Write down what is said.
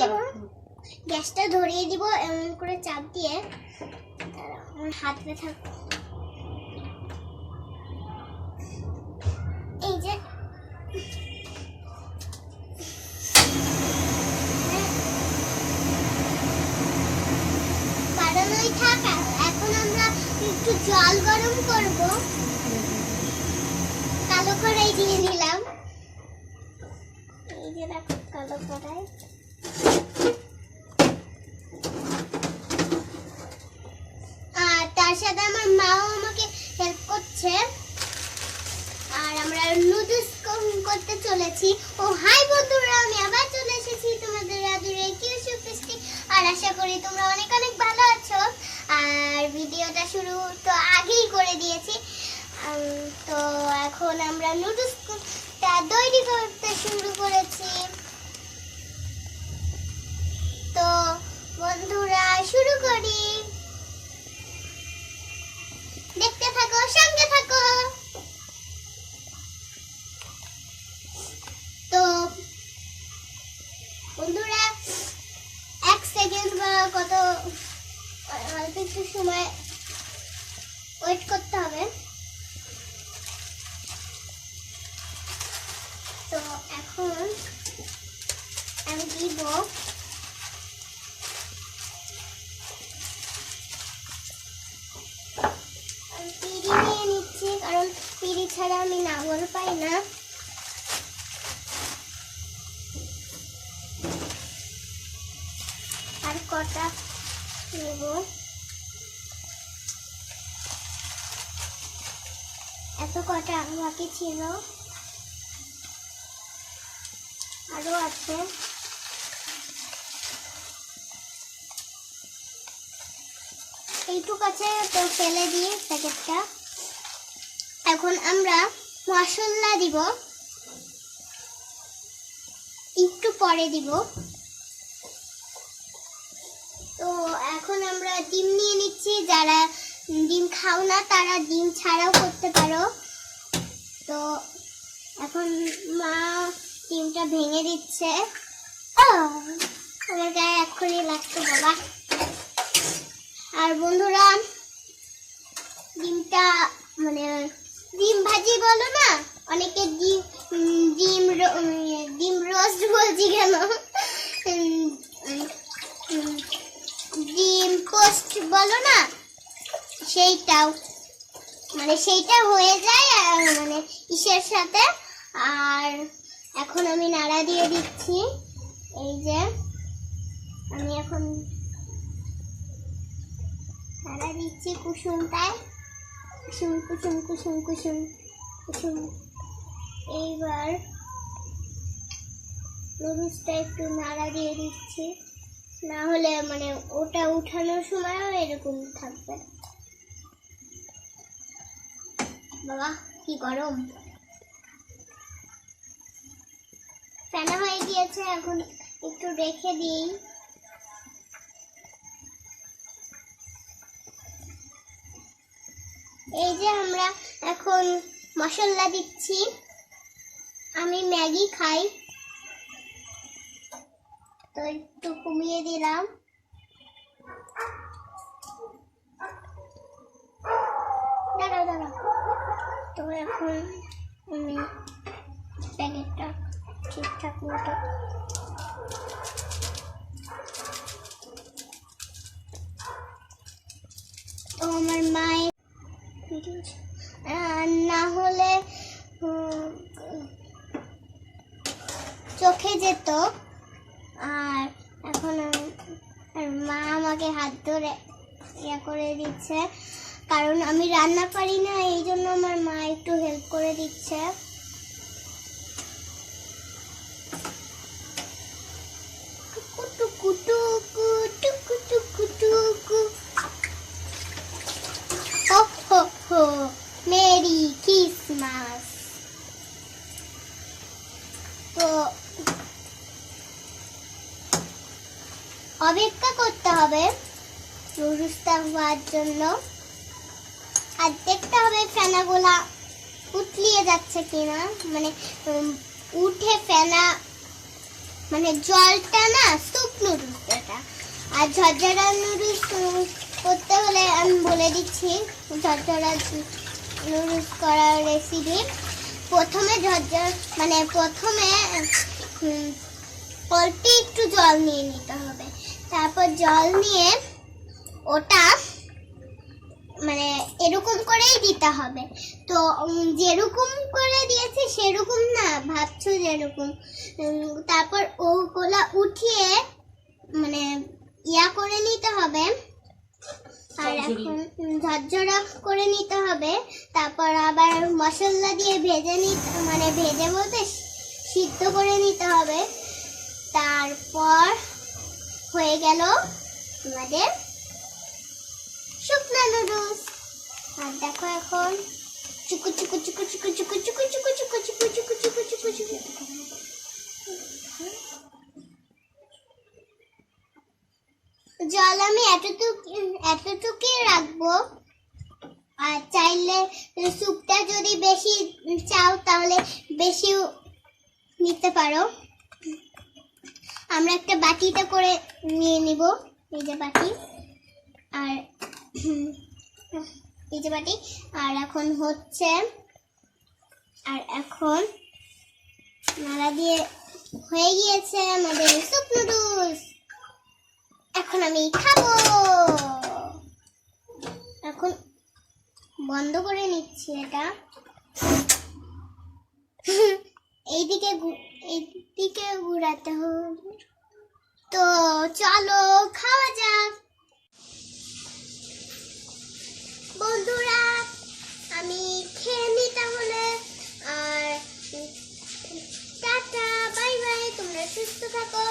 দিব, গ্যাসটা ধরিয়ে দিব এমন করে চাপ দিয়ে। আমার হাত ব্যথা। এই যে বাড়ানোই থাক। এখন আমরা একটু জল গরম করব। কালো কড়াই দিয়ে নিলাম। এই যে দেখো কালো কড়াই। আর তার সাথে আমার মাও আমাকে হেল্প করছে। আর আমরা নুডলস করতে চলেছি। ও হাই বন্ধুরা, আমি আবার চলে এসেছি তোমাদের আদুরে কিউশু ফেস্টি। আর আশা করি তোমরা অনেক অনেক ভালো আছো। আর ভিডিওটা শুরু তো আগেই করে দিয়েছি। তো এখন আমরা নুডলসটা তৈরি করতে শুরু করেছি। তো বন্ধুরা শুরু করি, দেখতে থাকো, সঙ্গে থাকো। তো বন্ধুরা 1 সেকেন্ড বা কত অল্প একটু সময় ওয়েট করতে হবে। তো এখন আমি দিব পিঁড়ি নিয়ে নিচ্ছি, কারণ পিঁড়ি ছাড়া আমি নাগল পাই না। আর কটা নেব, এত কটা বাকি ছিল, আরো আছে। এইটুক আছে, তো ফেলে দিয়ে প্যাকেটটা। এখন আমরা মশলা দিব, একটু পরে দিব। তো এখন আমরা ডিম নিয়ে নিচ্ছি। যারা ডিম খাও না তারা ডিম ছাড়াও করতে পারো। তো এখন মা ডিমটা ভেঙে দিচ্ছে। আমার গায়ে এক্ষুনি লাগতো বাবা। আর বন্ধুরা ডিমটা মানে ডিম ভাজি বলো না, অনেকে ডিম রোস্ট বলছি কেন, ডিম পোস্ট বলো না, সেইটাও মানে সেইটা হয়ে যায় মানে ইসের সাথে। আর এখন আমি নাড়া দিয়ে দিচ্ছি। এই যে আমি এখন নাড়া দিচ্ছি কুসুমটায়, কুসুম কুসুম কুসুম কুসুম কুসুম। এইবার নুডলসটা একটু নাড়া দিয়ে দিচ্ছি, না হলে মানে ওটা উঠানোর সময়ও এরকম থাকবে। বাবা কি গরম, ফেনা হয়ে গিয়েছে। এখন একটু রেখে দিই। এই যে আমরা এখন মশলা দিচ্ছি। আমি ম্যাগি খাই, তো একটু কমিয়ে দিলাম। দাঁড়াও দাঁড়াও। তো এখন আমি প্যাকেটটা ঠিকঠাক মতো আমার মায়ের না হলে চোখে যেত। আর এখন মা আমাকে হাত ধরে ইয়া করে দিচ্ছে, কারণ আমি রান্না পারি না, এই জন্য আমার মা একটু হেল্প করে দিচ্ছে। Merry Christmas. তো অপেক্ষা করতে হবে নুডলসটা হওয়ার জন্য। আর দেখতে হবে ফেনাগুলা উতলিয়ে যাচ্ছে কিনা, মানে উঠে ফেনা মানে জলটা না স্যুপ নুডলস এটা। আর ঝরঝরা নুডলস করতে হলে আমি বলে দিচ্ছি ঝরঝরা নুডলস করার রেসিপি। প্রথমে প্রথমে অল্প একটু জল নিয়ে নিতে হবে। তারপর জল নিয়ে ওটা এরকম করেই দিতে হবে। তো যেরকম করে দিয়েছে সেরকম না, ভাবছো যেরকম। তারপর ওগুলা উঠিয়ে ইয়া করে নিতে হবে। আর এখন ঝরঝরা করে নিতে হবে। তারপর আবার মশলা দিয়ে ভেজে বলতে সিদ্ধ করে নিতে হবে। তারপর হয়ে গেল আমাদের শুকনো নুডলস। আর দেখো এখন চুকু চুকু চুকু চুকু চুকু চুকু চুকু চুকু চুকু চুকু চুকু চুকু চুকু। জল আমি এতটুকুই রাখবো। আর চাইলে স্যুপটা যদি বেশি চাও তাহলে বেশিও নিতে পারো। আমরা একটা বাটিতে করে নিয়ে নিব, এই যে বাটি। আর এই যে বাটি। আর এখন নাড়া দিয়ে হয়ে গিয়েছে আমাদের স্যুপ নুডলস। এখন আমি খাবো। এখন বন্ধ করে নিচ্ছি এটা। এইদিকে ঘুরাতে হবে। তো চলো খাওয়া যাক। বন্ধুরা আমি খেয়ে নি তাহলে। আর টাটা, বাই বাই, তোমরা সুস্থ থাকো।